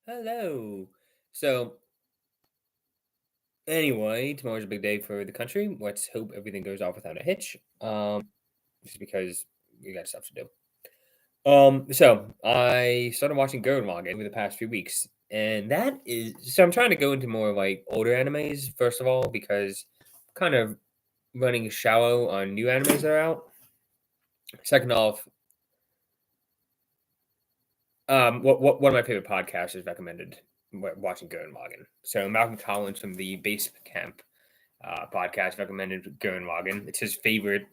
Hello. So, anyway, tomorrow's a big day for the country. Let's hope everything goes off without a hitch. Just because we got stuff to do. So I started watching Gurren Laggen over the past few weeks, and that is so I'm trying to go into more like older animes first of all because I'm kind of running shallow on new animes that are out. Second off, what one of my favorite podcasts is recommended watching Gurren Laggen. So Malcolm Collins from the Base Camp podcast recommended Gurren Laggen. It's his favorite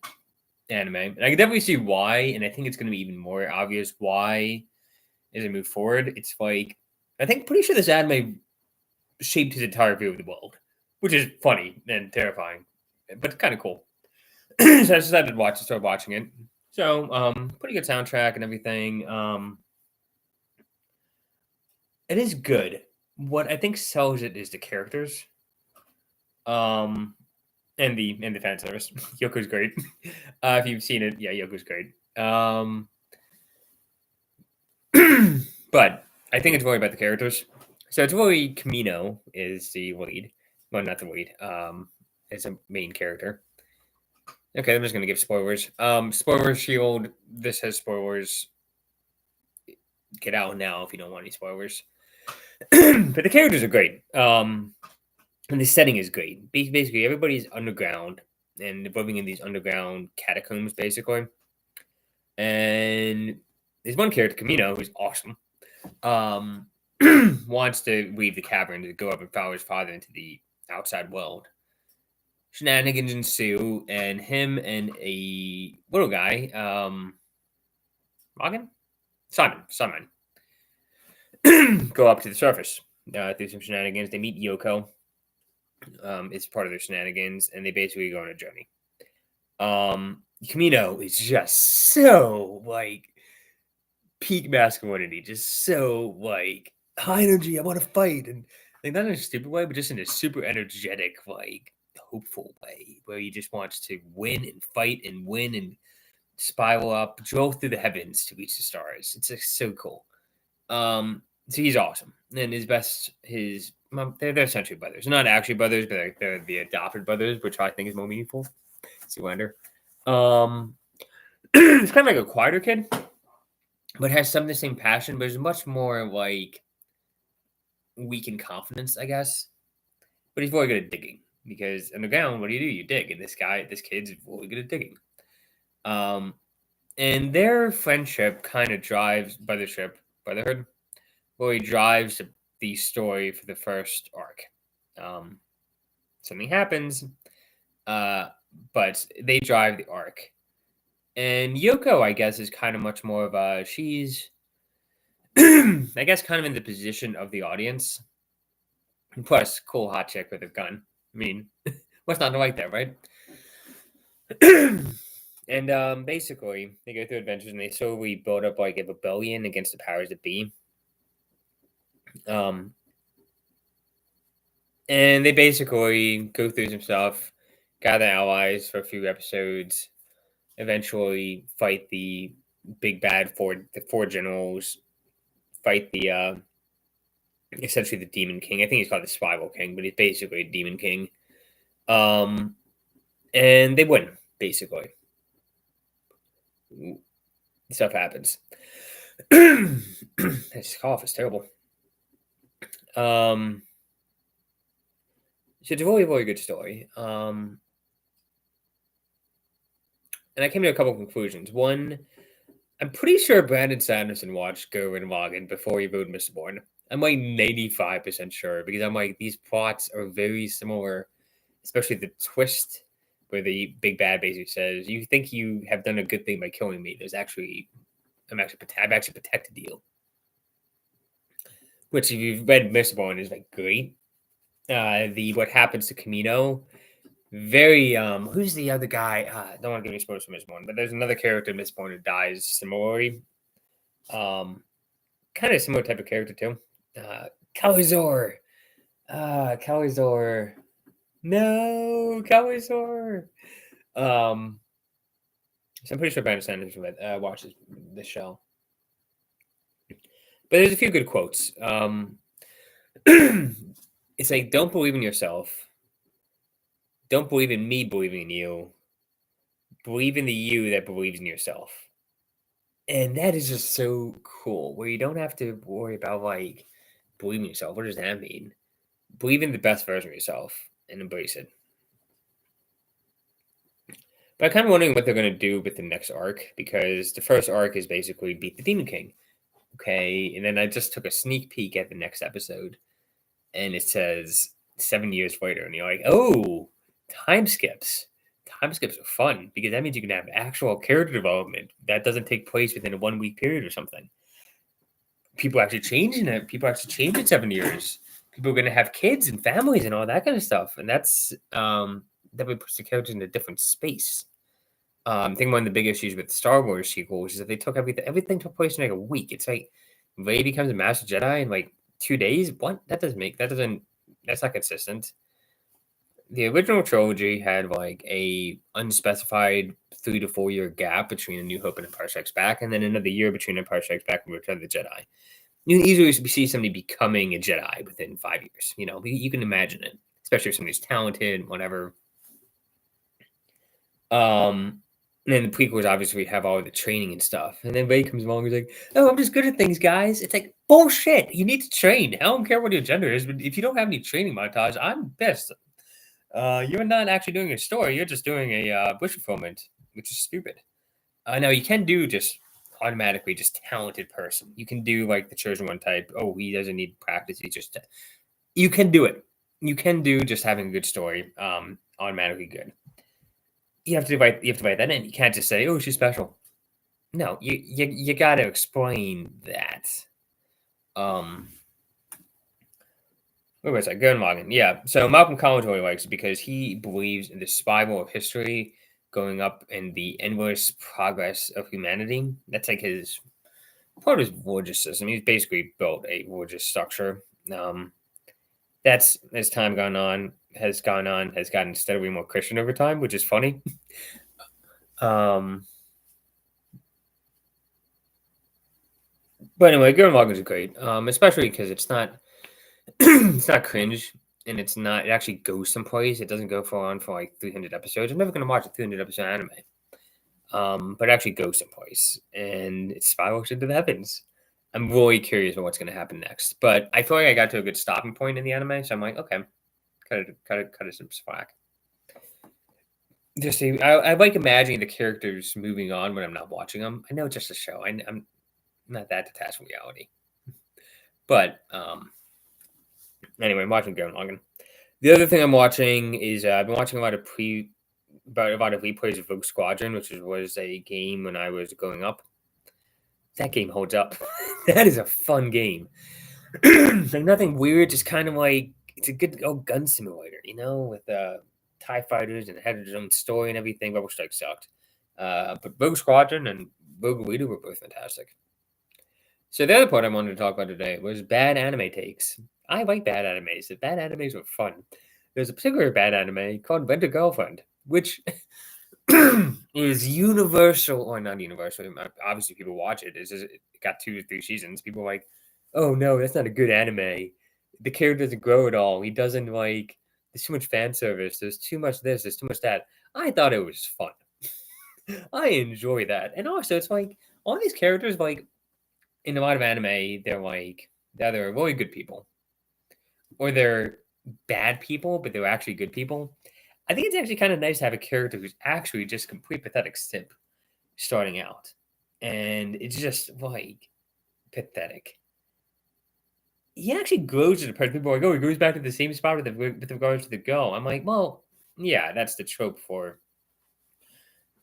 anime, and I can definitely see why. And I think it's going to be even more obvious why as I move forward. It's like I think pretty sure this anime shaped his entire view of the world, which is funny and terrifying, but kind of cool. So I decided to start watching it. So pretty good soundtrack and everything. It is good. What I think sells it is the characters. Um, and the fan service. Yoko's great. If you've seen it, yeah, Yoko's great. But I think it's really about the characters. So it's really Camino is the lead. Well, not the lead. It's a main character. Okay, I'm just gonna give spoilers. Spoiler shield. This has spoilers. Get out now if you don't want any spoilers. But the characters are great. And the setting is great. Basically, everybody's underground and living in these underground catacombs, basically. And there's one character, Camino, who's awesome. Wants to leave the cavern to go up and follow his father into the outside world. Shenanigans ensue, and him and a little guy, Morgan? Simon, go up to the surface through some shenanigans. They meet Yoko. It's part of their shenanigans, and they basically go on a journey. Camino is just so like peak masculinity, just so like high energy. I want to fight, and like not in a stupid way, but just in a super energetic, like hopeful way, where he just wants to win and fight and win and spiral up, drove through the heavens to reach the stars. It's just so cool. So he's awesome, and they're essentially brothers. They're not actually brothers, but they're the adopted brothers, which I think is more meaningful. Zoolander. Um, it's kind of like a quieter kid, but has some of the same passion, but is much more like weak in confidence, I guess. But he's really good at digging because underground, what do? You dig, and this kid's really good at digging. And their friendship kind of drives brotherhood, really drives the story for the first arc. Something happens, but they drive the arc. And Yoko, I guess, is kind of much more of she's, I guess, kind of in the position of the audience. And plus, cool hot chick with a gun. I mean, what's not to like that, right? And basically, they go through adventures and they slowly build up like a rebellion against the powers that be. And they basically go through some stuff, gather allies for a few episodes, eventually fight the big bad the four generals, fight the essentially the Demon King. I think he's called the Spiral King, but he's basically a Demon King. And they win, basically. Stuff happens. This cough is terrible. So it's a really, really good story. And I came to a couple of conclusions. One, I'm pretty sure Brandon Sanderson watched Gurren Laggen before he wrote Mistborn. I'm like 95% sure because I'm like, these plots are very similar, especially the twist where the big bad basically says, "You think you have done a good thing by killing me? I've actually protected you." Which, if you've read Mistborn, is like great. The what happens to Camino, very who's the other guy? Don't want to give any spoilers for Mistborn, but there's another character in Mistborn who dies similarly. Kind of similar type of character too. Calizor. Calizor. No, Calizor. So I'm pretty sure Brandon Sanderson watches this show. But there's a few good quotes. It's like, don't believe in yourself. Don't believe in me believing in you. Believe in the you that believes in yourself. And that is just so cool, where you don't have to worry about like believing in yourself. What does that mean? Believe in the best version of yourself and embrace it. But I'm kind of wondering what they're going to do with the next arc, because the first arc is basically beat the Demon King. Okay. And then I just took a sneak peek at the next episode, and it says 7 years later. And you're like, oh, time skips. Time skips are fun because that means you can have actual character development that doesn't take place within a 1 week period or something. People actually changing it. People actually change in 7 years. People are going to have kids and families and all that kind of stuff. And that's that would push the characters in a different space. I think one of the big issues with the Star Wars sequels is that they took everything took place in like a week. It's like Rey becomes a Master Jedi in like 2 days. What? That's not consistent. The original trilogy had like a unspecified 3 to 4 year gap between A New Hope and Empire Strikes Back, and then another year between Empire Strikes Back and Return of the Jedi. You can easily see somebody becoming a Jedi within 5 years. You can imagine it, especially if somebody's talented, whatever. And then the prequels obviously have all the training and stuff. And then Rey comes along and he's like, oh, I'm just good at things, guys. It's like, bullshit. You need to train. I don't care what your gender is, but if you don't have any training montage, I'm pissed. You're not actually doing a story. You're just doing a wish fulfillment, which is stupid. Now, you can do just automatically just talented person. You can do like the chosen one type. Oh, he doesn't need practice. You can do it. You can do just having a good story automatically good. You have to write that in. You can't just say, "Oh, she's special." No, you got to explain that. Where was I? Gurren Laggen. Yeah. So Malcolm Collins really likes it because he believes in the spiral of history going up and the endless progress of humanity. That's like his part of his religious system. He's basically built a religious structure. That's as time has gotten steadily more Christian over time, which is funny. But anyway, Gurren Laggen is great, especially because it's not it's not cringe, and it actually goes someplace. It doesn't go on for like 300 episodes. I'm never going to watch a 300 episode anime, but it actually goes someplace, and it spirals into the heavens. I'm really curious about what's going to happen next, but I feel like I got to a good stopping point in the anime, so I'm like, okay, cut it some slack. I like imagining the characters moving on when I'm not watching them. I know it's just a show. I'm not that detached from reality, but anyway, I'm watching Gurren Laggen. The other thing I'm watching is I've been watching a lot of replays of Rogue Squadron, which was a game when I was growing up. That game holds up. That is a fun game. Like nothing weird, just kind of like it's a good old gun simulator, with TIE fighters and it had its own story and everything. Rebel Strike sucked. But Rogue Squadron and Rogue Leader were both fantastic. So the other part I wanted to talk about today was bad anime takes. I like bad animes. The bad animes were fun. There's a particular bad anime called Rent a Girlfriend, which is universal, or not universal. Obviously, people watch it. It got 2 or 3 seasons. People are like, oh no, that's not a good anime. The character doesn't grow at all. He doesn't like. There's too much fan service. There's too much this. There's too much that. I thought it was fun. I enjoy that, and also it's like all these characters like in a lot of anime, they're either really good people or they're bad people, but they're actually good people. I think it's actually kind of nice to have a character who's actually just complete pathetic simp starting out. And it's just like pathetic. He actually grows to the person. People are like, oh, he goes back to the same spot with regards to the girl. I'm like, well, yeah, that's the trope for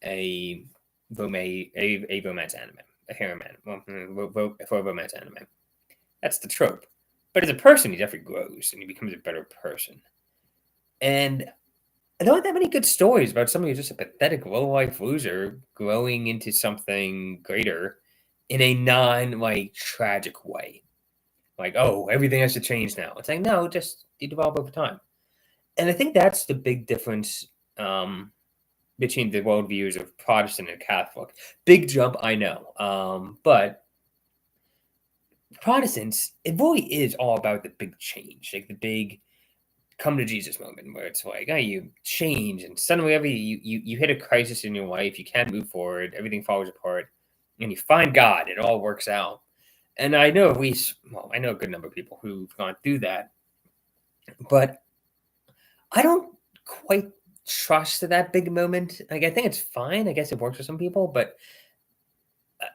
a romance anime. A harem anime. For a romance anime. That's the trope. But as a person, he definitely grows and he becomes a better person. And I don't have that many good stories about somebody who's just a pathetic low-life loser growing into something greater in a tragic way. Like, oh, everything has to change now. It's like, no, just you develop over time. And I think that's the big difference between the worldviews of Protestant and Catholic. Big jump, I know. But Protestants, it really is all about the big change, like the big come to Jesus moment where it's like, oh, you change and suddenly you hit a crisis in your life, you can't move forward, everything falls apart, and you find God, it all works out. And I know I know a good number of people who've gone through that, but I don't quite trust that big moment. Like, I think it's fine. I guess it works for some people, but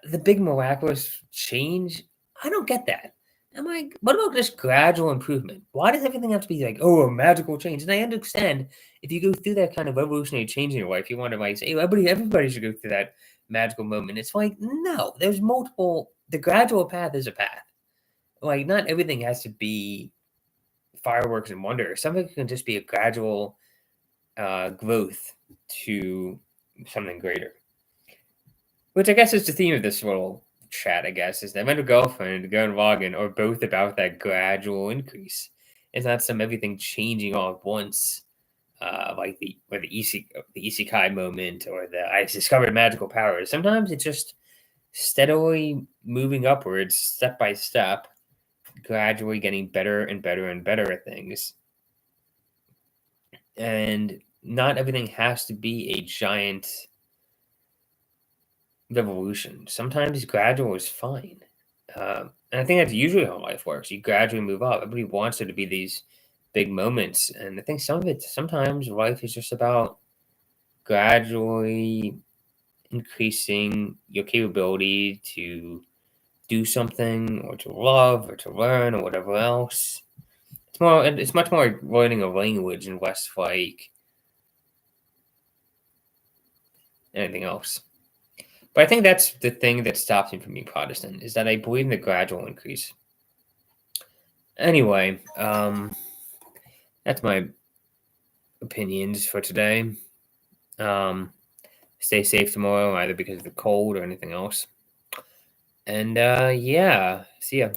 the big miraculous change, I don't get that. I'm like, what about just gradual improvement? Why does everything have to be like, oh, a magical change? And I understand if you go through that kind of revolutionary change in your life, you want to like say, hey, everybody should go through that magical moment. It's like, no, there's multiple. The gradual path is a path. Like, not everything has to be fireworks and wonder. Some of it can just be a gradual growth to something greater. Which I guess is the theme of this little chat, I guess, is that mental girlfriend and Gurren Laggen are both about that gradual increase. It's not some everything changing all at once, like the isekai moment or the I discovered magical powers. Sometimes it's just steadily moving upwards, step by step, gradually getting better and better and better at things. And not everything has to be a giant revolution. Sometimes gradual is fine. And I think that's usually how life works. You gradually move up. Everybody wants there to be these big moments. And I think sometimes life is just about gradually increasing your capability to do something or to love or to learn or whatever else. It's much more like learning a language and less like anything else. But I think that's the thing that stops me from being Protestant is that I believe in the gradual increase. Anyway, that's my opinions for today. Stay safe tomorrow, either because of the cold or anything else. And yeah, see ya.